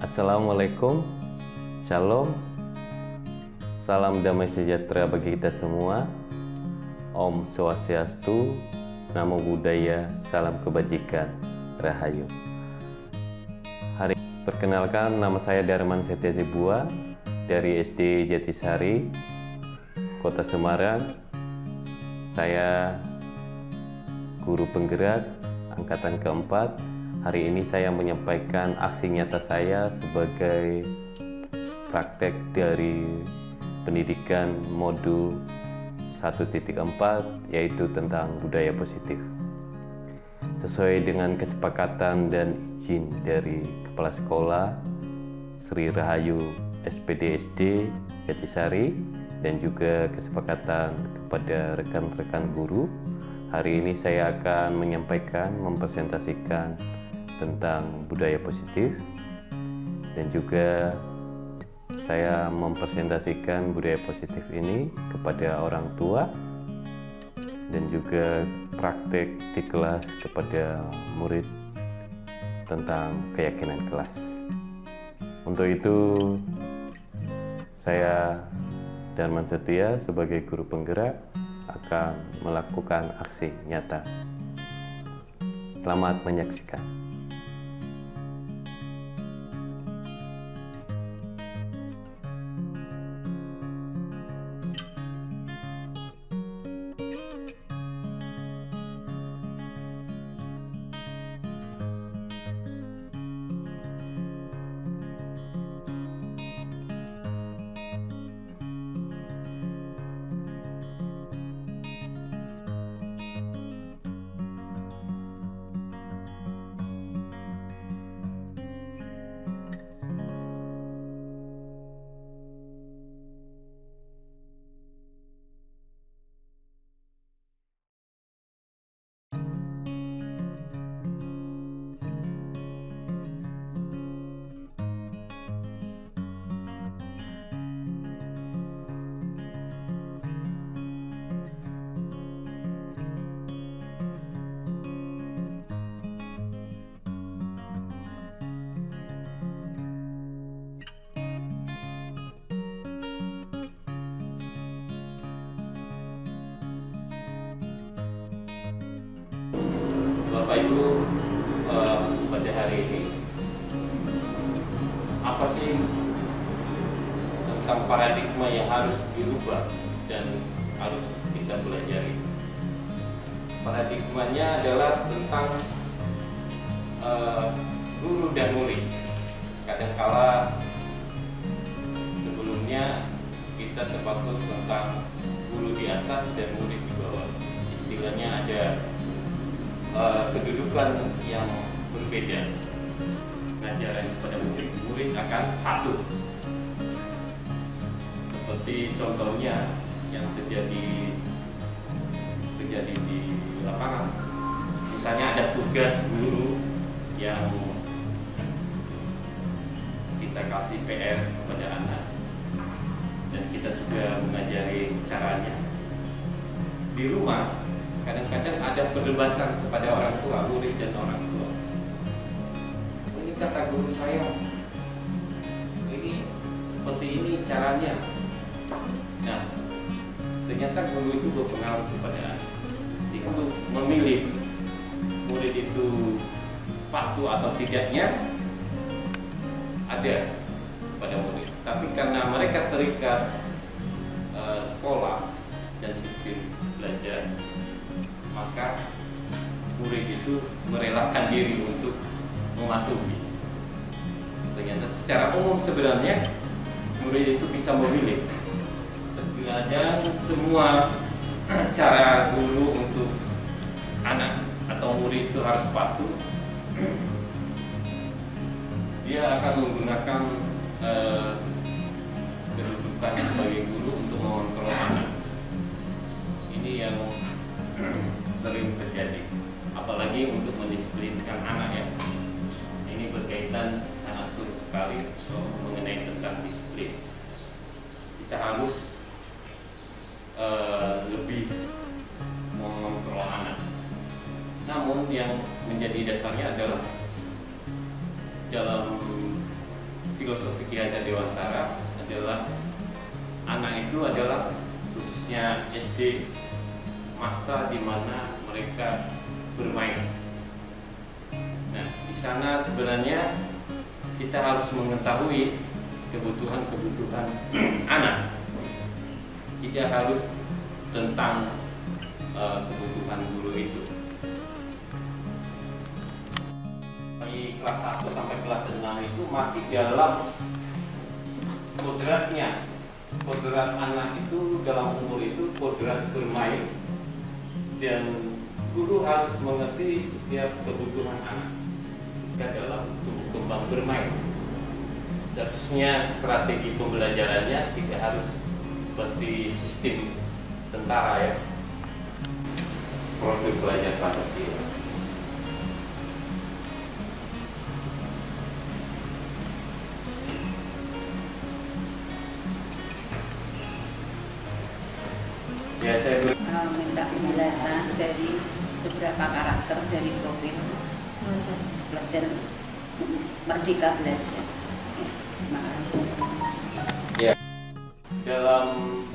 Assalamualaikum, Shalom, salam damai sejahtera bagi kita semua. Om Swastiastu, Namo Buddhaya, salam kebajikan, Rahayu. Perkenalkan, nama saya Darman Setia Zebua dari SD Jatisari, Kota Semarang. Saya guru penggerak angkatan keempat. Hari ini saya menyampaikan aksi nyata saya sebagai praktek dari pendidikan modul 1.4, yaitu tentang budaya positif. Sesuai dengan kesepakatan dan izin dari Kepala Sekolah Sri Rahayu SPDSD Jatisari dan juga kesepakatan kepada rekan-rekan guru, hari ini saya akan menyampaikan, mempresentasikan tentang budaya positif, dan juga saya mempresentasikan budaya positif ini kepada orang tua dan juga praktek di kelas kepada murid tentang keyakinan kelas. Untuk itu saya Darman Setia sebagai guru penggerak akan melakukan aksi nyata. Selamat menyaksikan. Bapak Ibu, pada hari ini apa sih tentang paradigma yang harus dirubah dan harus kita pelajari? Paradigmanya adalah tentang guru dan murid. Kadangkala sebelumnya kita terfokus tentang guru di atas dan murid di bawah. Istilahnya ada kedudukan yang berbeda. Pengajaran kepada murid akan patuh. Seperti contohnya yang terjadi di lapangan. Misalnya ada tugas guru yang kita kasih PR kepada anak dan kita sudah mengajari caranya. Di rumah kadang-kadang ada perdebatan kepada orang tua, murid dan orang tua. Ini kata guru saya, ini seperti ini caranya. Nah, ternyata guru itu berpengaruh kepada anak. Untuk memilih murid itu patuh atau tidaknya ada pada murid. Tapi karena mereka terikat sekolah dan sistem belajar, maka murid itu merelakan diri untuk mematuhi. Ternyata secara umum sebenarnya murid itu bisa memilih. Terkadang semua cara guru untuk anak atau murid itu harus patuh. Dia akan menggunakan kedudukan sebagai guru untuk mengontrol anak. Ini yang sering terjadi, apalagi untuk mendisiplinkan anak ya. Ini berkaitan sangat sulit sekali mengenai tentang disiplin. Kita harus lebih mengontrol anak. Namun yang menjadi dasarnya adalah dalam adalah khususnya SD, masa di mana mereka bermain. Nah, di sana sebenarnya kita harus mengetahui kebutuhan-kebutuhan anak. Tidak harus tentang kebutuhan guru itu. Di kelas 1 sampai kelas 6 itu masih dalam kodratnya. Kodrat anak itu dalam umur itu kodrat bermain, dan guru harus mengerti setiap kebutuhan anak dalam tumbuh kembang bermain. Seharusnya strategi pembelajarannya tidak harus seperti sistem tentara ya. Profil pelajar Pancasila. Ya, saya minta penjelasan dari beberapa karakter dari profil belajar Merdeka Belajar. Terima kasih. Ya, dalam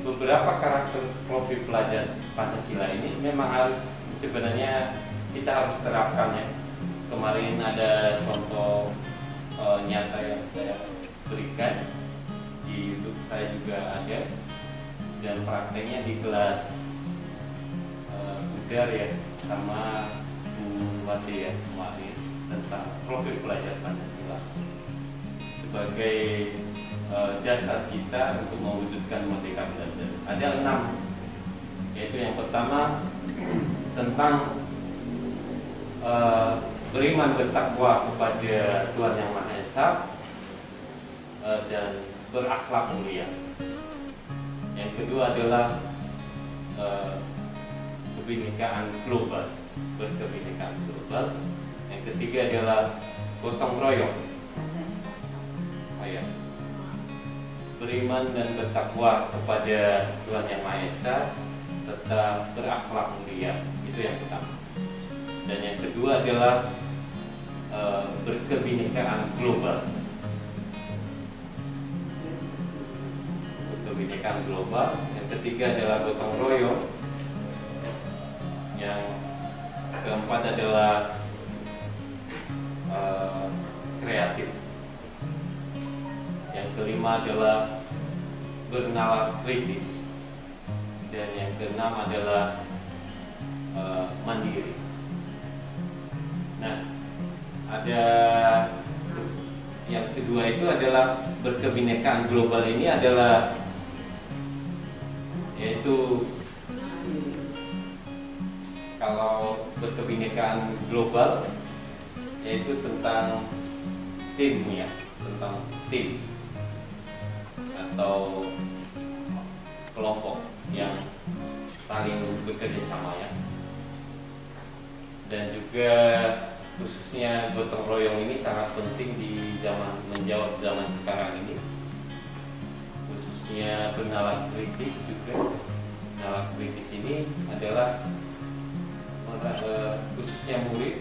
beberapa karakter profil pelajar Pancasila ini memang harus sebenarnya kita harus terapkan ya. Kemarin ada contoh nyata yang saya berikan di YouTube, saya juga ada, dan prakteknya di kelas Udar ya, sama Bu Wati ya kemarin, tentang profil pelajar Pancasila sebagai dasar kita untuk mewujudkan Merdeka Belajar. Ada 6, yaitu yang pertama tentang beriman bertakwa kepada Tuhan Yang Maha Esa dan berakhlak mulia. Yang kedua adalah kebinekaan global, berkebinekaan global. Yang ketiga adalah gotong royong. Beriman dan bertakwa kepada Tuhan Yang Maha Esa serta berakhlak mulia, itu yang pertama. Dan yang kedua adalah berkebinekaan global. Berkebinekaan global. Yang ketiga adalah gotong royong. Yang keempat adalah kreatif. Yang kelima adalah bernalar kritis, dan yang keenam adalah mandiri. Nah, ada yang kedua itu adalah berkebinekaan global. Ini adalah yaitu kalau berkebinekaan global yaitu tentang tim ya, tentang tim atau kelompok yang saling bekerja sama ya. Dan juga khususnya gotong royong ini sangat penting di menjawab zaman sekarang ini, khususnya bernalar kritis juga. Nalar kritis ini adalah khususnya murid,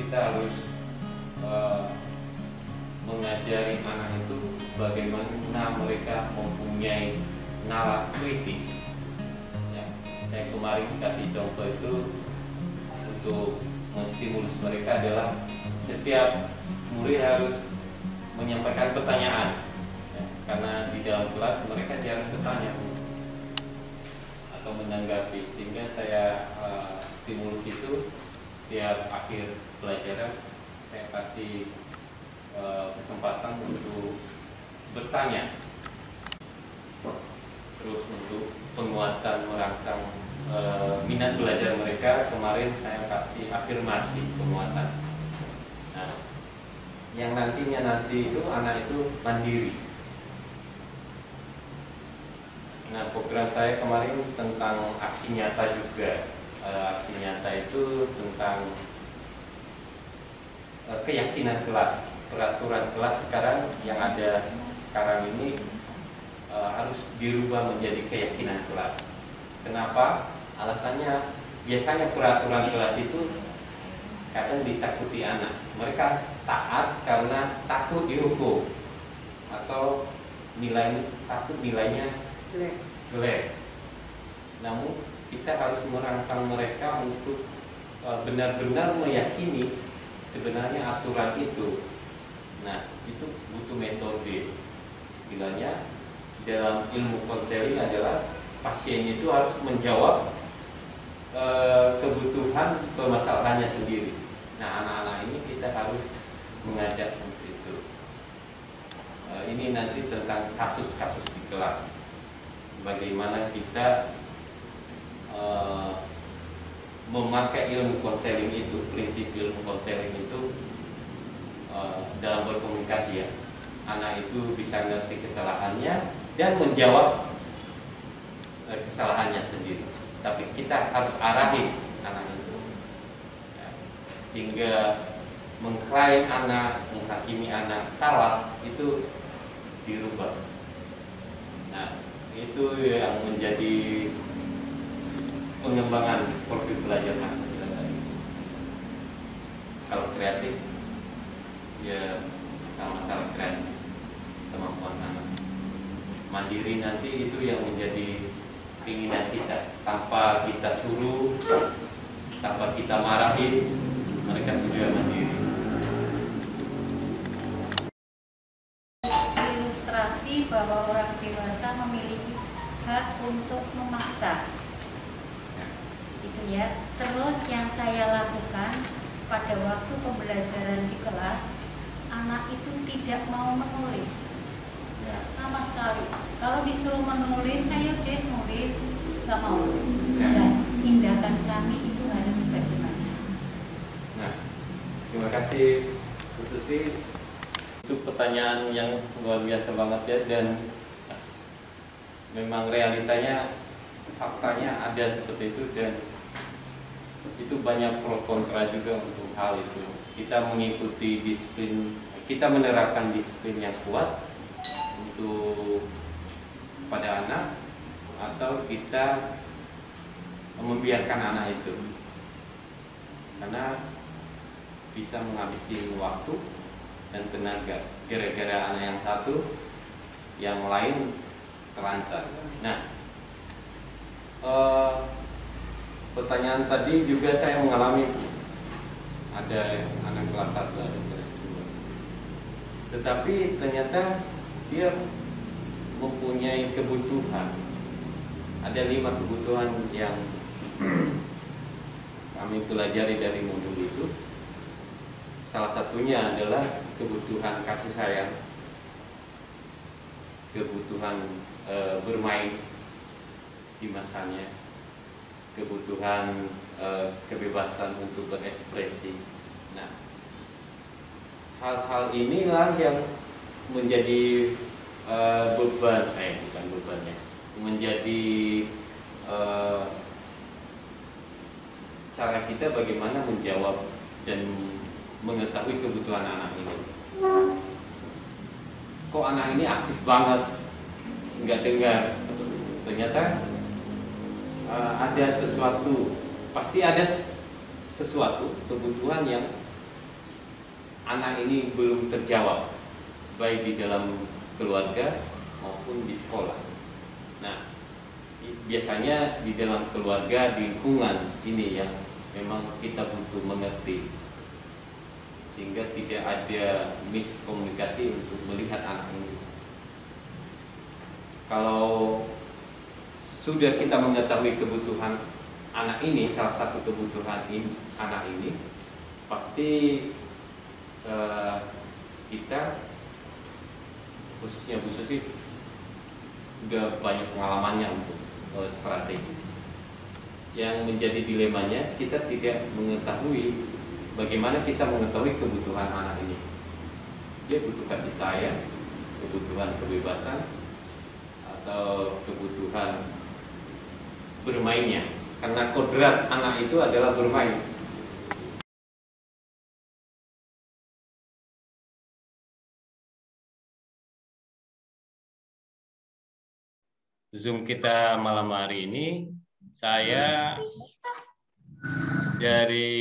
kita harus mengajari anak itu bagaimana mereka mempunyai nalar kritis ya. Saya kemarin kasih contoh itu untuk menstimulus mereka adalah setiap murid harus menyampaikan pertanyaan ya, karena di dalam kelas mereka jarang bertanya atau menanggapi, sehingga saya stimulus itu tiap akhir pelajaran saya kasih kesempatan untuk bertanya. Terus untuk penguatan merangsang minat belajar mereka, kemarin saya kasih afirmasi penguatan. Nah, yang nanti itu anak itu mandiri. Nah, program saya kemarin tentang aksi nyata juga. Aksi nyata itu tentang keyakinan kelas. Peraturan kelas sekarang yang ada sekarang ini harus dirubah menjadi keyakinan kelas. Kenapa? Alasannya biasanya peraturan kelas itu kadang ditakuti anak. Mereka taat karena takut dihukum atau takut nilainya jelek. Namun kita harus merangsang mereka untuk benar-benar meyakini sebenarnya aturan itu. Nah, itu butuh metode. Istilahnya dalam ilmu konseling adalah pasien itu harus menjawab kebutuhan permasalahannya sendiri. Nah, anak-anak ini kita harus mengajak untuk itu. Ini nanti tentang kasus-kasus di kelas. Bagaimana kita memakai ilmu konseling itu, prinsip ilmu konseling itu dalam berkomunikasi ya. Anak itu bisa ngerti kesalahannya dan menjawab kesalahannya sendiri. Tapi kita harus arahi anak itu ya, sehingga mengklaim anak, menghakimi anak salah itu dirubah. Nah, itu yang menjadi pengembangan profil belajar Pancasila tadi. Kalau kreatif, ya sama-sama kreatif, kemampuan anak. Mandiri nanti itu yang menjadi keinginan kita, tanpa kita suruh, tanpa kita marahin, mereka sudah mandiri. Ilustrasi bahwa orang dewasa memiliki hak untuk memaksa, gitu ya. Terus yang saya lakukan pada waktu pembelajaran di kelas, anak itu tidak mau menulis sama sekali. Kalau disuruh menulis, ayo deh nulis, nggak mau. Nah, tindakan kami itu harus bagaimana? Nah, terima kasih Bu Susi. Itu pertanyaan yang luar biasa banget ya, dan memang realitanya, faktanya ada seperti itu, dan itu banyak pro kontra juga untuk hal itu. Kita mengikuti disiplin, kita menerapkan disiplin yang kuat untuk pada anak, atau kita membiarkan anak itu, karena bisa menghabisi waktu dan tenaga gara-gara anak yang satu, yang lain terlantar. Nah, pertanyaan tadi juga saya mengalami, ada anak kelas 1, ada kelas 2, tetapi ternyata dia mempunyai kebutuhan. Ada 5 kebutuhan yang kami pelajari dari modul itu. Salah satunya adalah kebutuhan kasih sayang, kebutuhan bermain di masanya, kebutuhan kebebasan untuk berekspresi. Nah, hal-hal inilah yang menjadi bukan bebannya, menjadi cara kita bagaimana menjawab dan mengetahui kebutuhan anak ini. Kok anak ini aktif banget, nggak dengar? Ternyata ada sesuatu, pasti ada sesuatu kebutuhan yang anak ini belum terjawab, baik di dalam keluarga maupun di sekolah. Nah, biasanya di dalam keluarga, di lingkungan ini yang memang kita butuh mengerti, sehingga tidak ada miskomunikasi untuk melihat anak ini. Kalau sudah kita mengetahui kebutuhan anak ini, salah satu kebutuhan anak ini, pasti kita, khususnya Bu Susi, sudah banyak pengalamannya untuk strategi. Yang menjadi dilemanya, kita tidak mengetahui bagaimana kita mengetahui kebutuhan anak ini. Dia butuh kasih sayang, kebutuhan kebebasan, atau kebutuhan bermainnya. Karena kodrat anak itu adalah bermain. Zoom kita malam hari ini, saya dari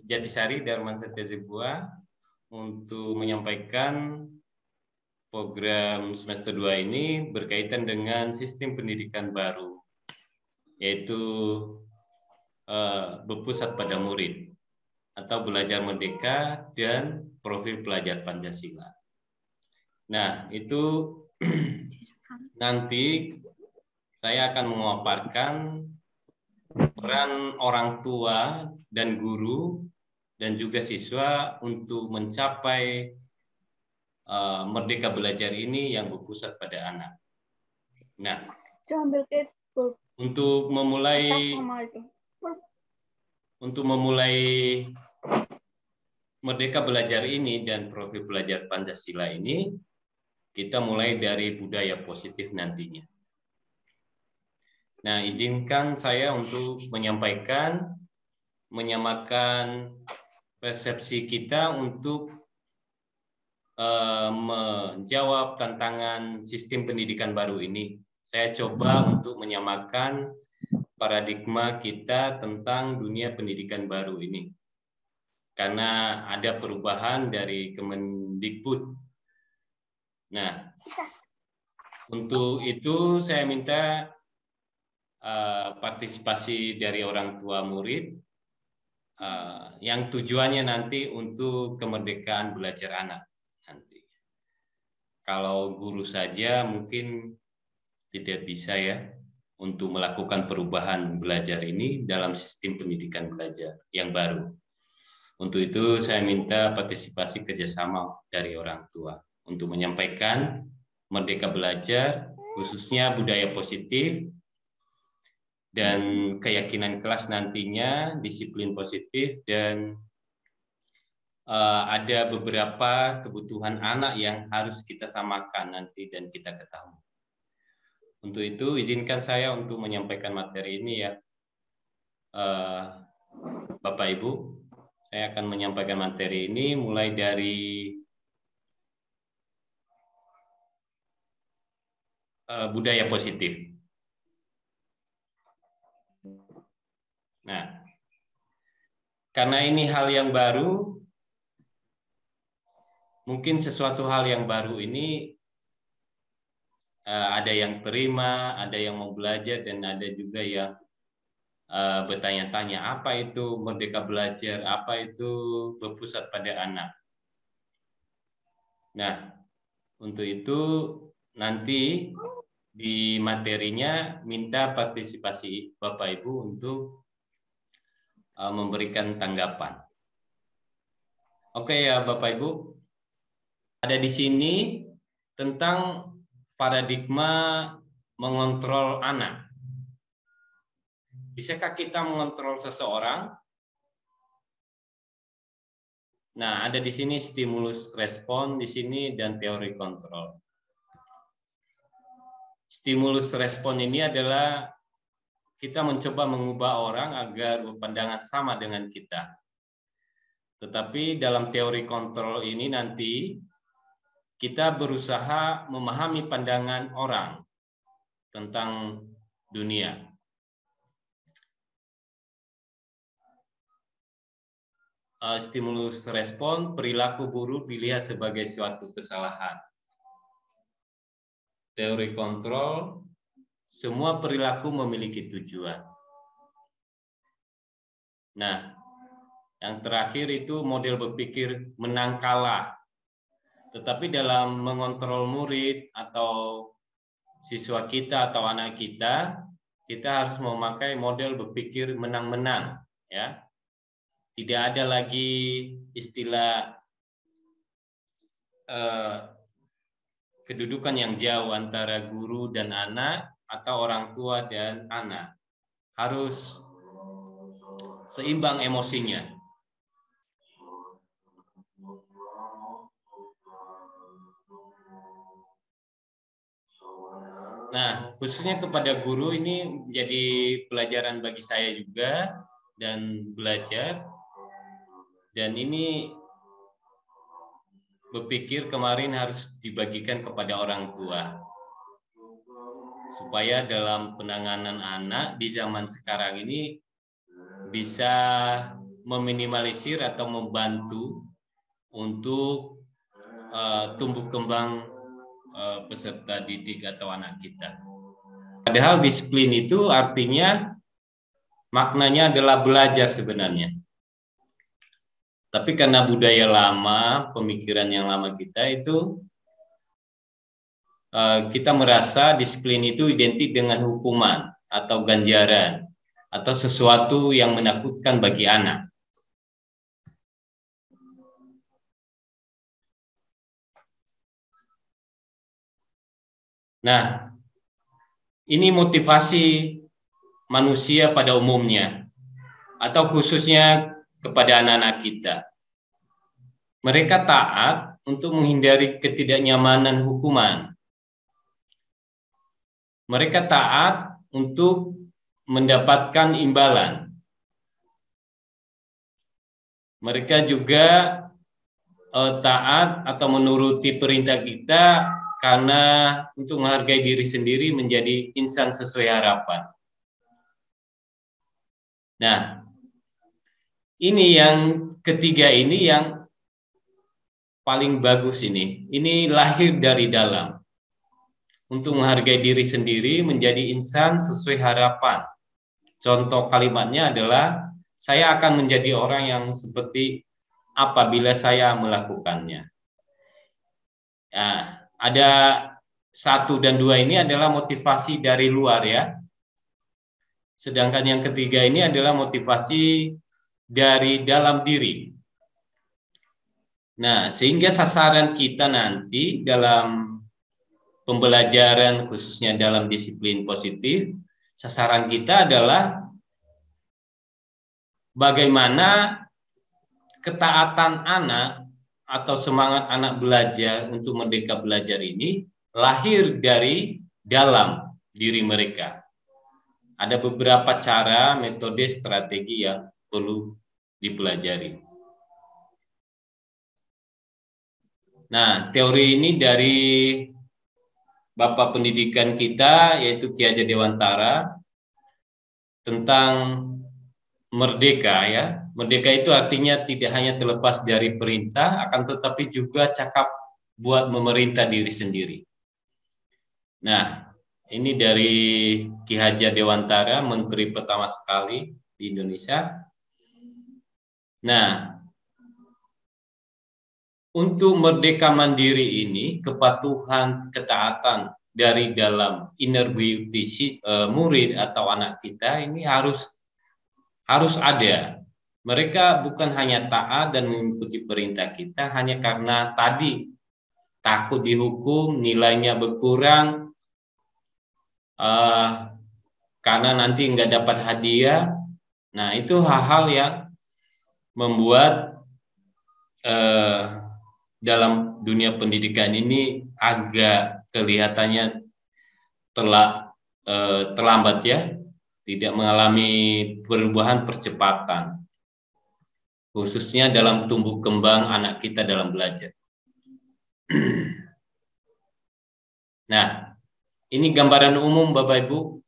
Jatisari Darman Setia Zebua untuk menyampaikan program semester 2 ini berkaitan dengan sistem pendidikan baru, yaitu berpusat pada murid atau belajar merdeka dan profil pelajar Pancasila. Nah, itu nanti saya akan memaparkan peran orang tua dan guru dan juga siswa untuk mencapai merdeka belajar ini yang berpusat pada anak. Nah, untuk memulai merdeka belajar ini dan profil pelajar Pancasila ini, kita mulai dari budaya positif nantinya. Nah, izinkan saya untuk menyamakan persepsi kita untuk menjawab tantangan sistem pendidikan baru ini. Saya coba untuk menyamakan paradigma kita tentang dunia pendidikan baru ini. Karena ada perubahan dari Kemendikbud. Nah, untuk itu saya minta partisipasi dari orang tua murid yang tujuannya nanti untuk kemerdekaan belajar anak. Nanti, kalau guru saja mungkin tidak bisa ya untuk melakukan perubahan belajar ini dalam sistem pendidikan belajar yang baru. Untuk itu saya minta partisipasi kerjasama dari orang tua untuk menyampaikan merdeka belajar, khususnya budaya positif dan keyakinan kelas nantinya, disiplin positif, dan ada beberapa kebutuhan anak yang harus kita samakan nanti dan kita ketahui. Untuk itu izinkan saya untuk menyampaikan materi ini ya, Bapak Ibu. Saya akan menyampaikan materi ini mulai dari budaya positif. Nah, karena ini hal yang baru, mungkin sesuatu hal yang baru ini ada yang terima, ada yang mau belajar, dan ada juga yang bertanya-tanya apa itu merdeka belajar, apa itu berpusat pada anak. Nah, untuk itu nanti di materinya minta partisipasi Bapak Ibu untuk memberikan tanggapan. Oke ya Bapak Ibu, ada di sini tentang paradigma mengontrol anak. Bisakah kita mengontrol seseorang? Nah, ada di sini stimulus respon di sini dan teori kontrol. Stimulus respon ini adalah kita mencoba mengubah orang agar berpandangan sama dengan kita. Tetapi dalam teori kontrol ini nanti kita berusaha memahami pandangan orang tentang dunia. Stimulus respon, perilaku buruk dilihat sebagai suatu kesalahan. Teori kontrol, semua perilaku memiliki tujuan. Nah, yang terakhir itu model berpikir menang kalah. Tetapi dalam mengontrol murid atau siswa kita atau anak kita, kita harus memakai model berpikir menang-menang, ya. Tidak ada lagi istilah kedudukan yang jauh antara guru dan anak atau orang tua dan anak. Harus seimbang emosinya. Nah, khususnya kepada guru ini menjadi pelajaran bagi saya juga dan belajar. Dan ini berpikir kemarin harus dibagikan kepada orang tua. Supaya dalam penanganan anak di zaman sekarang ini bisa meminimalisir atau membantu untuk tumbuh kembang peserta didik atau anak kita. Padahal disiplin itu artinya maknanya adalah belajar sebenarnya. Tapi karena budaya lama, pemikiran yang lama kita itu, kita merasa disiplin itu identik dengan hukuman atau ganjaran atau sesuatu yang menakutkan bagi anak. Nah, ini motivasi manusia pada umumnya atau khususnya kepada anak-anak kita. Mereka taat untuk menghindari ketidaknyamanan hukuman. Mereka taat untuk mendapatkan imbalan. Mereka juga taat atau menuruti perintah kita karena untuk menghargai diri sendiri menjadi insan sesuai harapan. Nah, ini yang ketiga ini yang paling bagus ini. Ini lahir dari dalam. Untuk menghargai diri sendiri menjadi insan sesuai harapan. Contoh kalimatnya adalah, saya akan menjadi orang yang seperti apabila saya melakukannya. Nah, ada 1 dan 2 ini adalah motivasi dari luar ya. Sedangkan yang ketiga ini adalah motivasi dari dalam diri. Nah, sehingga sasaran kita nanti dalam pembelajaran khususnya dalam disiplin positif, sasaran kita adalah bagaimana ketaatan anak atau semangat anak belajar untuk merdeka belajar ini lahir dari dalam diri mereka. Ada beberapa cara, metode, strategi yang perlu dipelajari. Nah, teori ini dari Bapak Pendidikan kita, yaitu Ki Hajar Dewantara, tentang merdeka ya. Merdeka itu artinya tidak hanya terlepas dari perintah, akan tetapi juga cakap buat memerintah diri sendiri. Nah, ini dari Ki Hajar Dewantara, menteri pertama sekali di Indonesia. Nah, untuk merdeka mandiri ini, kepatuhan, ketaatan dari dalam inner beauty murid atau anak kita ini harus ada. Mereka bukan hanya taat dan mengikuti perintah kita hanya karena tadi takut dihukum, nilainya berkurang, karena nanti nggak dapat hadiah. Nah, itu hal-hal yang membuat dalam dunia pendidikan ini agak kelihatannya terlambat ya, tidak mengalami perubahan percepatan, khususnya dalam tumbuh kembang anak kita dalam belajar. Nah, ini gambaran umum Bapak Ibu,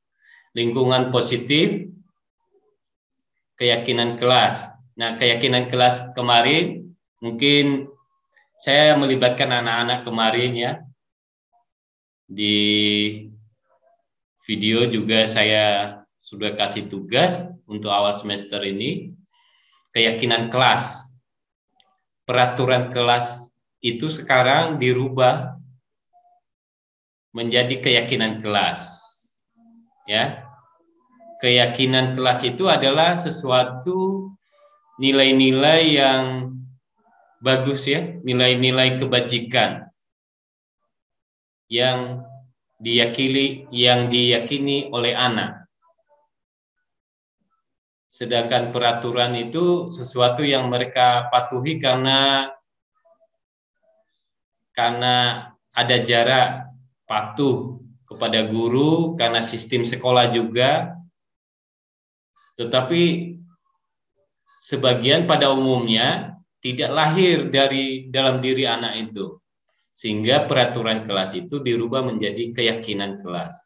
lingkungan positif, keyakinan kelas. Nah, keyakinan kelas kemarin, mungkin saya melibatkan anak-anak kemarin ya. Di video juga saya sudah kasih tugas untuk awal semester ini, keyakinan kelas. Peraturan kelas itu sekarang dirubah menjadi keyakinan kelas. Ya. Keyakinan kelas itu adalah sesuatu nilai-nilai yang bagus ya, nilai-nilai kebajikan yang diyakini oleh anak. Sedangkan peraturan itu sesuatu yang mereka patuhi karena ada jarak patuh kepada guru, karena sistem sekolah juga. Tetapi sebagian pada umumnya tidak lahir dari dalam diri anak itu. Sehingga peraturan kelas itu dirubah menjadi keyakinan kelas.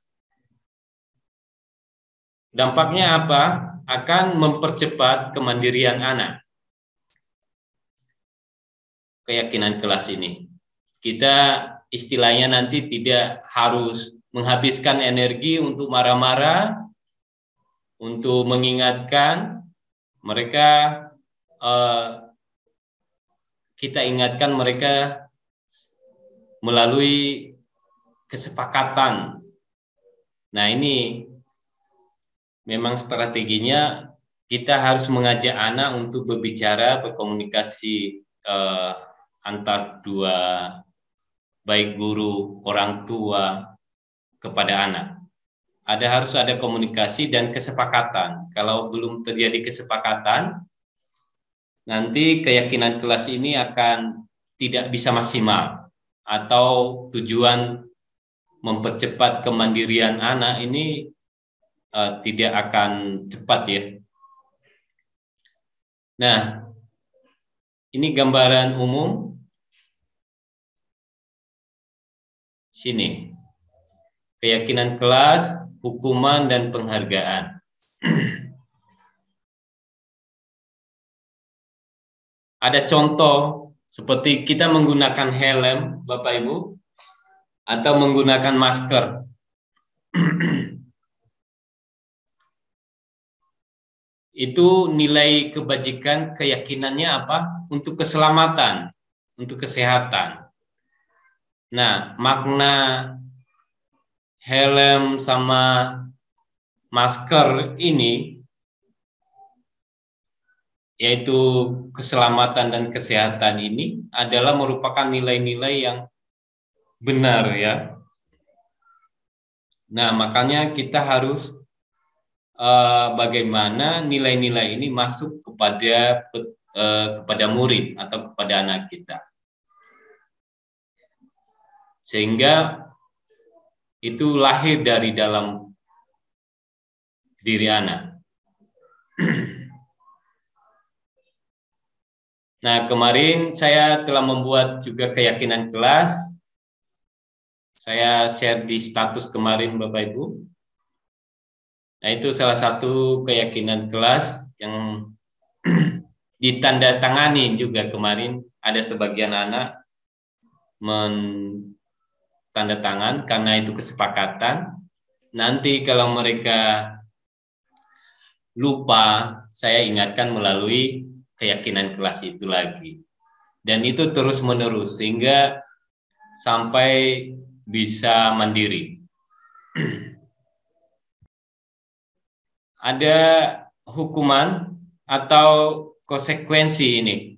Dampaknya apa? Akan mempercepat kemandirian anak. Keyakinan kelas ini. Kita istilahnya nanti tidak harus menghabiskan energi untuk marah-marah, untuk mengingatkan mereka, kita ingatkan mereka melalui kesepakatan. Nah, ini memang strateginya kita harus mengajak anak untuk berbicara, berkomunikasi antar dua, baik guru, orang tua kepada anak. Harus ada komunikasi dan kesepakatan. Kalau belum terjadi kesepakatan, nanti keyakinan kelas ini akan tidak bisa maksimal, atau tujuan mempercepat kemandirian anak ini tidak akan cepat ya. Nah, ini gambaran umum. Sini, keyakinan kelas, hukuman, dan penghargaan. Ada contoh seperti kita menggunakan helm, Bapak Ibu, atau menggunakan masker. Itu nilai kebajikan, keyakinannya apa? Untuk keselamatan, untuk kesehatan. Nah, makna helm sama masker ini, yaitu keselamatan dan kesehatan ini, adalah merupakan nilai-nilai yang benar ya. Nah, makanya kita harus bagaimana nilai-nilai ini masuk kepada murid atau kepada anak kita, sehingga itu lahir dari dalam diri anak. Nah, kemarin saya telah membuat juga keyakinan kelas. Saya share di status kemarin, Bapak Ibu. Nah, itu salah satu keyakinan kelas yang ditandatangani juga kemarin. Ada sebagian anak mentandatangan karena itu kesepakatan. Nanti kalau mereka lupa, saya ingatkan melalui keyakinan kelas itu lagi. Dan itu terus menerus sehingga sampai bisa mandiri. Ada hukuman atau konsekuensi ini.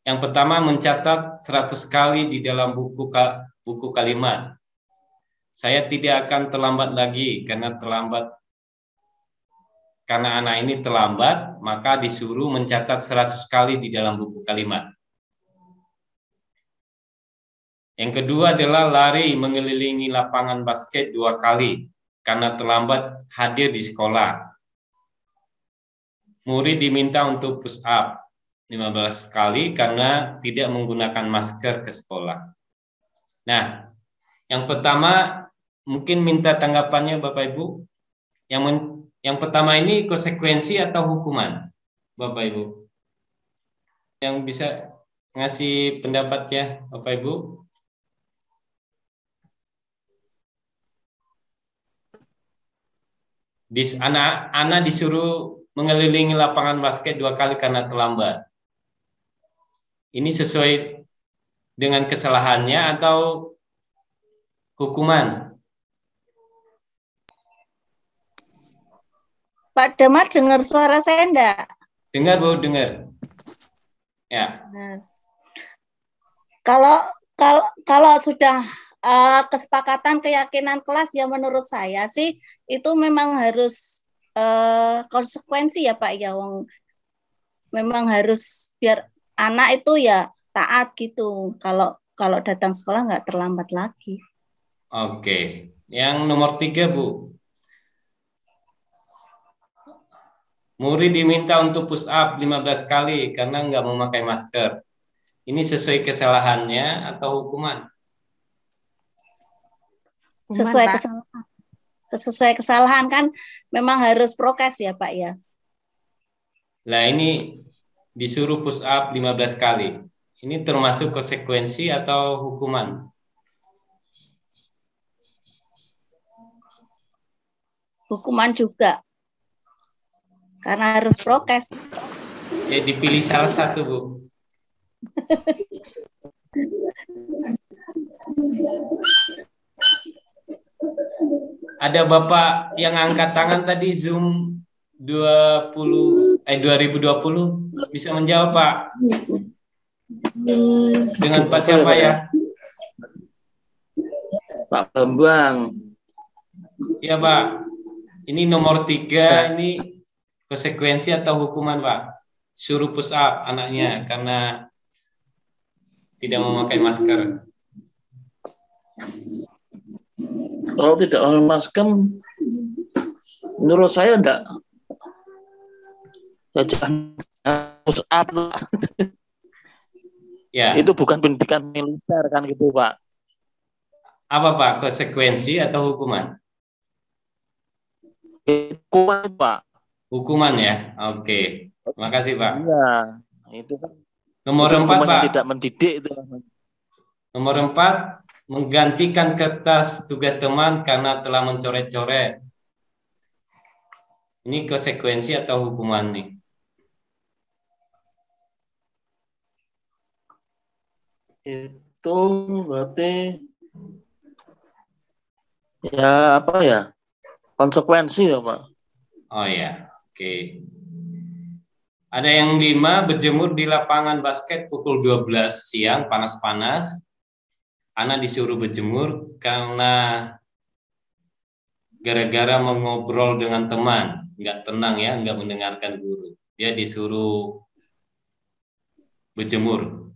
Yang pertama, mencatat 100 kali di dalam buku kalimat. Saya tidak akan terlambat lagi karena anak ini terlambat, maka disuruh mencatat 100 kali di dalam buku kalimat. Yang kedua adalah lari mengelilingi lapangan basket 2 kali karena terlambat hadir di sekolah. Murid diminta untuk push up 15 kali karena tidak menggunakan masker ke sekolah. Nah, yang pertama mungkin minta tanggapannya Bapak Ibu. Yang pertama ini konsekuensi atau hukuman, Bapak Ibu? Yang bisa ngasih pendapat ya, Bapak Ibu? Anak disuruh mengelilingi lapangan basket 2 kali karena terlambat. Ini sesuai dengan kesalahannya atau hukuman? Pak Damar, dengar suara saya enggak? Dengar, Bu, dengar. Ya. Nah, kalau sudah kesepakatan keyakinan kelas, ya menurut saya sih itu memang harus konsekuensi ya Pak ya, memang harus biar anak itu ya taat gitu. Kalau datang sekolah nggak terlambat lagi. Oke, yang nomor 3 Bu. Murid diminta untuk push up 15 kali karena nggak memakai masker. Ini sesuai kesalahannya atau hukuman? Sesuai kesalahan kan memang harus prokes ya Pak ya. Nah, ini disuruh push up 15 kali. Ini termasuk konsekuensi atau hukuman? hukuman juga. Karena harus prokes. Ya dipilih salah satu, Bu. Ada Bapak yang angkat tangan tadi Zoom 2020 bisa menjawab, Pak? Dengan Pak siapa ya? Pak Bambang. Ya, Pak. Ini nomor 3, ini konsekuensi atau hukuman, Pak? Suruh push up anaknya karena tidak memakai masker. Kalau tidak memakai masker, menurut saya enggak. Ya jangan push up. Ya. Itu bukan pendidikan militer kan gitu, Pak. Apa, Pak? Konsekuensi atau hukuman? Hukuman, Pak. Hukuman ya. Oke. Terima kasih, Pak. Iya, itu kan. Nomor itu 4, Pak. Tidak mendidik itu. Nomor 4, menggantikan kertas tugas teman karena telah mencoret-coret. Ini konsekuensi atau hukuman nih? Itu berarti ya apa ya? Konsekuensi ya, Pak. Oh ya, oke. Ada yang 5, berjemur di lapangan basket pukul 12 siang, panas-panas. Anak disuruh berjemur karena gara-gara mengobrol dengan teman. Nggak tenang ya, nggak mendengarkan guru. Dia disuruh berjemur.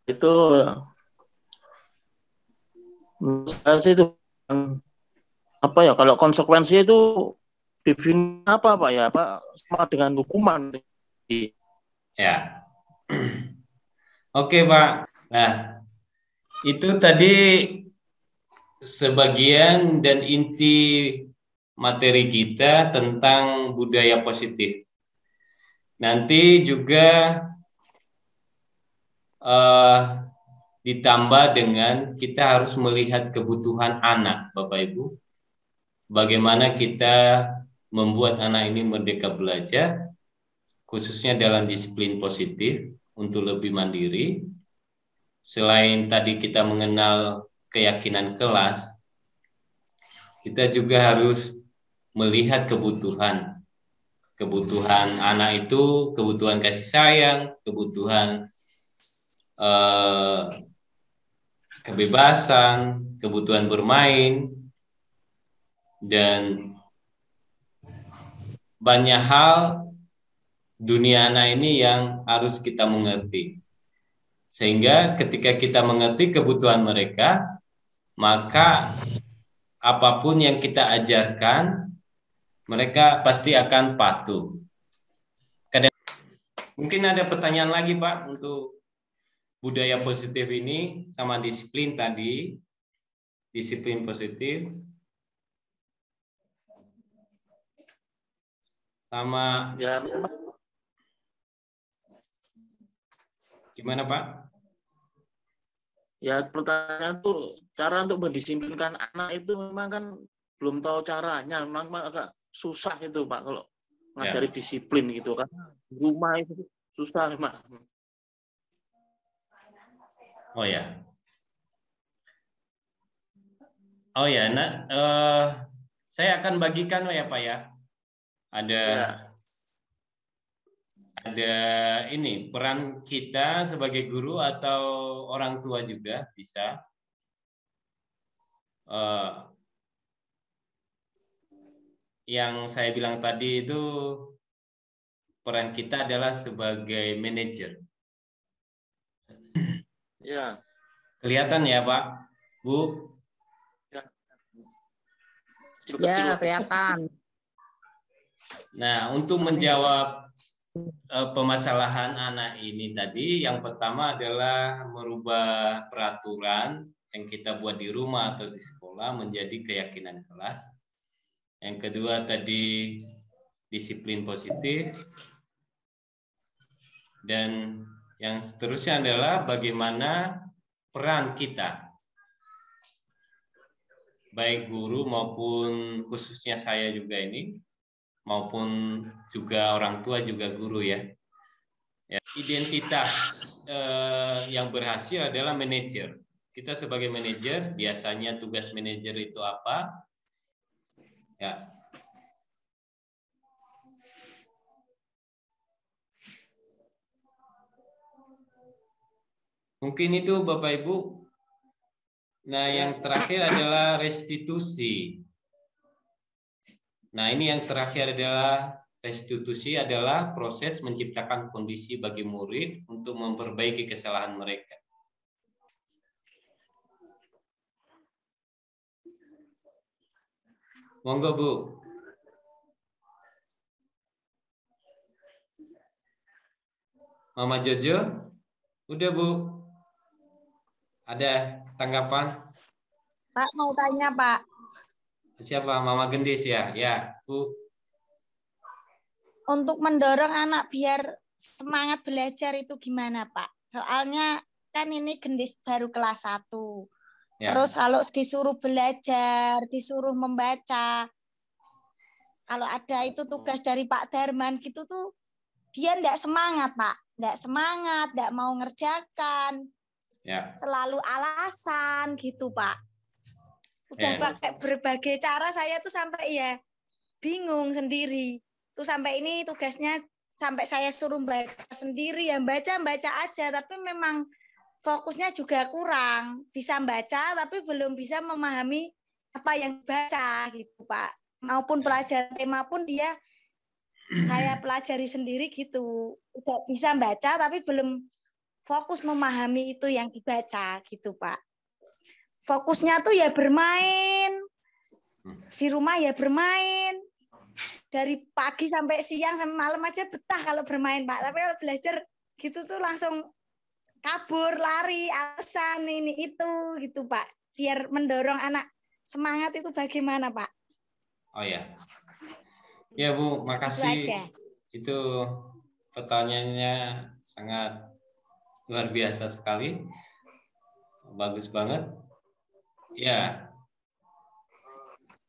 Itu saya sih itu apa ya, kalau konsekuensi itu definisi apa, Pak ya, Pak, sama dengan hukuman ya. Oke, Pak. Nah, itu tadi sebagian dan inti materi kita tentang budaya positif. Nanti juga ditambah dengan kita harus melihat kebutuhan anak, Bapak Ibu. Bagaimana kita membuat anak ini merdeka belajar, khususnya dalam disiplin positif untuk lebih mandiri. Selain tadi kita mengenal keyakinan kelas, kita juga harus melihat kebutuhan. Kebutuhan anak itu, kebutuhan kasih sayang, kebutuhan kebebasan, kebutuhan bermain, dan banyak hal dunia anak ini yang harus kita mengerti. Sehingga ketika kita mengerti kebutuhan mereka, maka apapun yang kita ajarkan, mereka pasti akan patuh. Mungkin ada pertanyaan lagi, Pak, untuk budaya positif ini sama disiplin tadi, disiplin positif, sama ya. Gimana, Pak? Ya, pertanyaan tuh cara untuk mendisiplinkan anak itu memang kan belum tahu caranya, memang agak susah itu, Pak, kalau ngajari disiplin gitu kan. Rumah itu susah, Pak. Oh ya. Oh ya, saya akan bagikan ya, Pak ya. Ada ini peran kita sebagai guru atau orang tua juga bisa. Yang saya bilang tadi itu peran kita adalah sebagai manajer. Ya. Kelihatan ya, Pak, Bu? Ya, kelihatan. Nah, untuk menjawab permasalahan anak ini tadi, yang pertama adalah merubah peraturan yang kita buat di rumah atau di sekolah menjadi keyakinan kelas. Yang kedua tadi disiplin positif. Dan yang seterusnya adalah bagaimana peran kita, baik guru maupun khususnya saya juga ini, maupun juga orang tua juga guru ya. Identitas yang berhasil adalah manajer. Kita sebagai manajer, biasanya tugas manajer itu apa? Ya. Mungkin itu Bapak Ibu. Nah, yang terakhir adalah restitusi. Nah, ini yang terakhir adalah restitusi adalah proses menciptakan kondisi bagi murid untuk memperbaiki kesalahan mereka. Monggo Bu. Mama Jojo, udah Bu. Ada tanggapan? Pak mau tanya Pak. Siapa? Mama Gendis ya? Ya, Bu. Untuk mendorong anak biar semangat belajar itu gimana Pak? Soalnya kan ini Gendis baru kelas 1. Ya. Terus kalau disuruh belajar, disuruh membaca, kalau ada itu tugas dari Pak Darman gitu tuh, dia enggak semangat Pak. Enggak semangat, enggak mau ngerjakan. Ya. Selalu alasan gitu Pak. Udah pakai berbagai cara, saya tuh sampai ya bingung sendiri. Tuh sampai ini tugasnya sampai saya suruh baca sendiri, ya baca aja, tapi memang fokusnya juga kurang. Bisa baca tapi belum bisa memahami apa yang baca gitu Pak. Maupun pelajaran tema pun dia saya pelajari sendiri gitu. Udah bisa baca tapi belum fokus memahami itu yang dibaca gitu Pak. Fokusnya tuh ya bermain. Di rumah ya bermain. Dari pagi sampai siang sampai malam aja betah kalau bermain Pak. Tapi kalau belajar gitu tuh langsung kabur, lari, alasan ini itu gitu Pak. Biar mendorong anak semangat itu bagaimana Pak? Oh ya. Ya Bu, makasih. Itu pertanyaannya sangat luar biasa sekali. Bagus banget. Ya.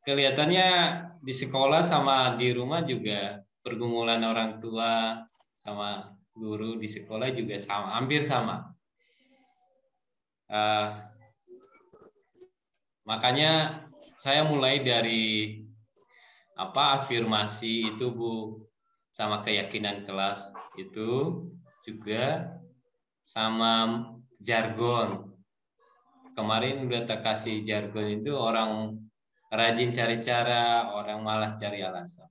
Kelihatannya di sekolah sama di rumah juga pergumulan orang tua sama guru di sekolah juga sama, hampir sama. Makanya saya mulai dari afirmasi itu Bu, sama keyakinan kelas itu juga sama jargon. Kemarin udah tak kasih jargon itu orang rajin cari cara, orang malas cari alasan.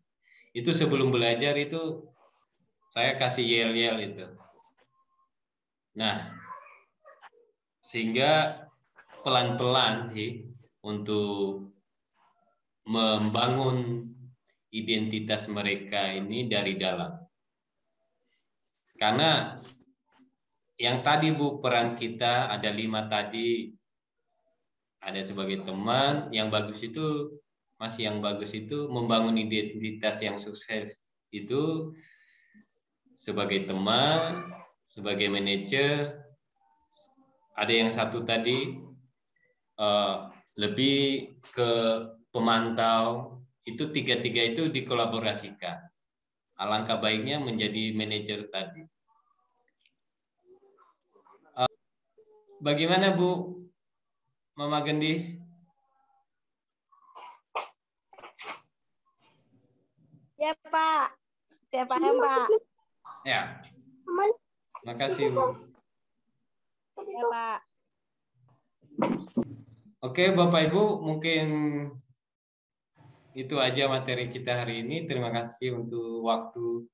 Itu sebelum belajar itu saya kasih yel-yel itu. Nah, sehingga pelan-pelan sih untuk membangun identitas mereka ini dari dalam. Karena yang tadi Bu, peran kita ada 5 tadi. Ada sebagai teman, yang bagus itu membangun identitas yang sukses itu sebagai teman, sebagai manajer. Ada yang satu tadi lebih ke pemantau. Itu tiga-tiga itu dikolaborasikan. Alangkah baiknya menjadi manajer tadi. Bagaimana Bu Mama Gendis? Ya Pak, ya paham Pak. Ya, makasih Bu. Ya Pak. Oke Bapak Ibu, mungkin itu aja materi kita hari ini. Terima kasih untuk waktu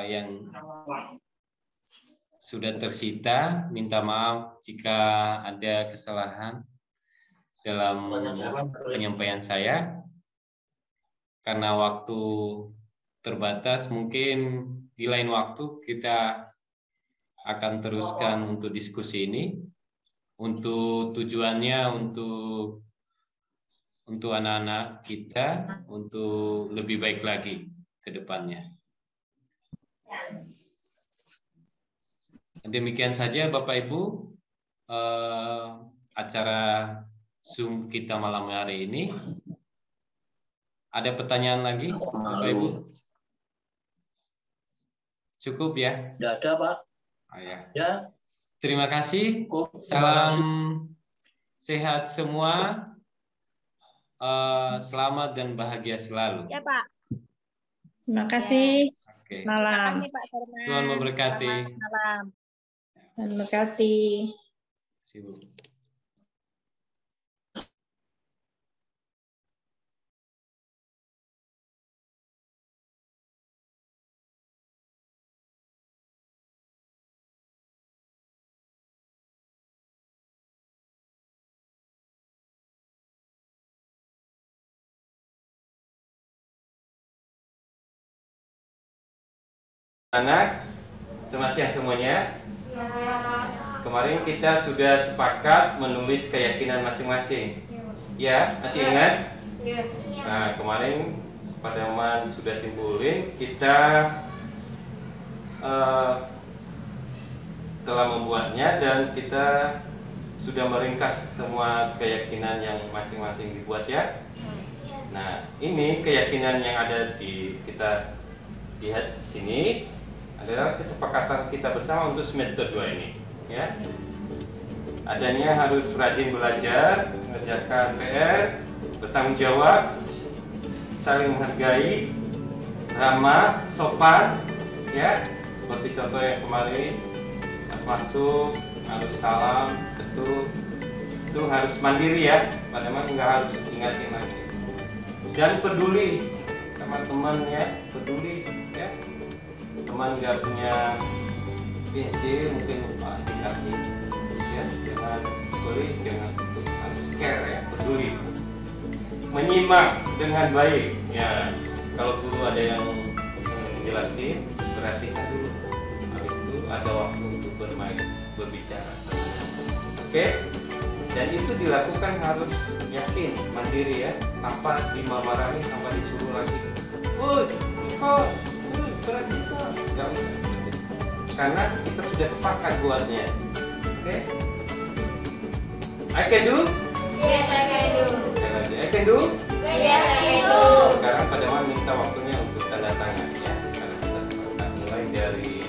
yang sudah tersita. Minta maaf jika ada kesalahan dalam penyampaian saya. Karena waktu terbatas, mungkin di lain waktu kita akan teruskan untuk diskusi ini. Untuk tujuannya untuk anak-anak kita untuk lebih baik lagi ke depannya. Demikian saja Bapak Ibu acara Zoom kita malam hari ini. Ada pertanyaan lagi, Bapak Ibu? Cukup ya? Tidak ada, Pak. Ya. Terima kasih. Salam sehat semua. Selamat dan bahagia selalu. Ya, Pak. Terima kasih. Oke. Terima Malam. kasih, Pak Darman. Tuhan memberkati. Selamat malam. Terima kasih. Terima kasih, Bu. Anak, selamat siang semuanya. Kemarin kita sudah sepakat menulis keyakinan masing-masing. Ya, masih ingat? Nah, kemarin Pak Daman sudah simpulin, kita telah membuatnya dan kita sudah meringkas semua keyakinan yang masing-masing dibuat ya. Nah, ini keyakinan yang ada di kita lihat di sini adalah kesepakatan kita bersama untuk semester 2 ini ya. Adanya harus rajin belajar, mengerjakan PR, bertanggung jawab, saling menghargai, ramah, sopan ya. Seperti contoh yang kemarin pas masuk harus salam, itu harus mandiri ya. Padahal nggak harus ingatin lagi. Dan peduli sama teman ya, peduli ya. Teman nggak punya PC mungkin lupa dikasih ya, jangan peduli, jangan harus care ya, peduli, menyimak dengan baik ya. Kalau guru ada yang jelasin, perhatikan dulu, habis itu ada waktu untuk berbicara. Oke, dan itu dilakukan harus yakin, mandiri ya, tanpa dimarahi, tanpa disuruh lagi. Kok perhatikan, nggak usah. Karena kita sudah sepakat buatnya. Oke? I can do? Yes, I can do. I can do? Yes, I can do. Sekarang Pak Daman minta waktunya untuk tanda tangan ya. Karena kita sepakat mulai dari